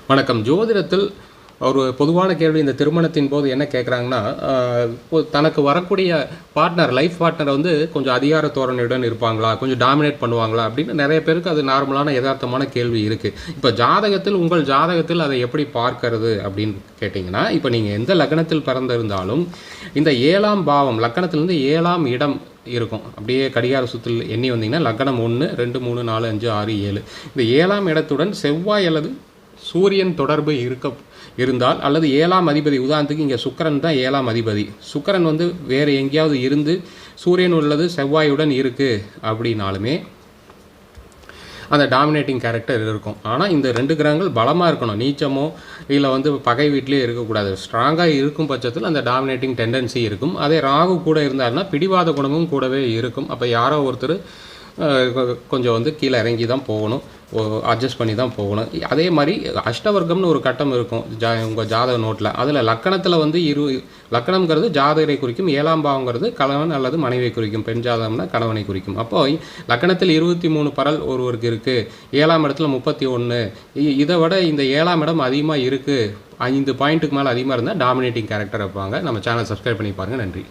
வணக்கம். ஜோதிடத்தில் ஒரு பொதுவான கேள்வி இந்த திருமணத்தின் போது என்ன கேட்குறாங்கன்னா, தனக்கு வரக்கூடிய லைஃப் பார்ட்னர் வந்து கொஞ்சம் அதிகார தோரணையுடன் இருப்பாங்களா? கொஞ்சம் டாமினேட் பண்ணுவாங்களா? அப்படின்னு நெறைய பேருக்கு அது நார்மலான எதார்த்தமான கேள்வி இருக்கு. இப்ப உங்கள் ஜாதகத்தில் அதை எப்படி பார்க்கிறது அப்படின்னு கேட்டீங்கன்னா, இப்ப நீங்க எந்த லக்னத்தில் பிறந்திருந்தாலும், இந்த 7ஆம் பாவம் லக்னத்திலிருந்து 7ஆம் இடம் இருக்கும். அப்படியே கடிகார சுற்றில் எண்ணி வந்தீங்கன்னா, லக்னம் 1, 2, 3, 4, 5, 6, 7 இந்த 7ஆம் இடத்துடன் செவ்வாய் அல்லது சூரியன் தொடர்பு இருந்தால் அல்லது 7ஆம் அதிபதி உதாரணத்துக்கு இங்கே சுக்கிரன் தான் 7ஆம் அதிபதி. சுக்கிரன் வந்து வேறு எங்கேயாவது இருந்து சூரியன் உள்ளது செவ்வாயுடன் இருக்குது அப்படின்னாலுமே அந்த டாமினேட்டிங் கேரக்டர் இருக்கும். ஆனால் இந்த 2 கிரகங்கள் பலமாக இருக்கணும். நீச்சமோ இல்லை வந்து பகை வீட்லேயே இருக்கக்கூடாது. ஸ்ட்ராங்காக இருக்கும் பட்சத்தில் அந்த டாமினேட்டிங் டெண்டன்சி இருக்கும். அதே ராகு கூட இருந்தாருன்னா பிடிவாத குணமும் கூடவே இருக்கும். அப்போ யாரோ ஒருத்தர் கொஞ்சம் வந்து கீழே இறங்கி தான் போகணும், அட்ஜஸ்ட் பண்ணி தான் போகணும். அதே மாதிரி அஷ்டவர்க்கம்னு ஒரு கட்டம் இருக்கும் உங்கள் ஜாதக நோட்டில். அதில் லக்கணத்தில் வந்து லக்கணம்ங்கிறது ஜாதகரை குறிக்கும், 7ஆம் பாவங்கிறது கணவன் அல்லது மனைவியை குறிக்கும். பெண் ஜாதகம்னா கணவனை குறிக்கும். அப்போ லக்கணத்தில் 23 பரல் ஒருவருக்கு இருக்குது, 7ஆம் இடத்துல 31. இதை விட இந்த 7ஆம் இடம் அதிகமாக இருக்குது, 5 பாயிண்ட்டுக்கு மேலே அதிகமாக இருந்தால் டாமினேட்டிங் கேரக்டர் வைப்பாங்க. நம்ம சேனல் சப்ஸ்கிரைப் பண்ணி பாருங்கள். நன்றி.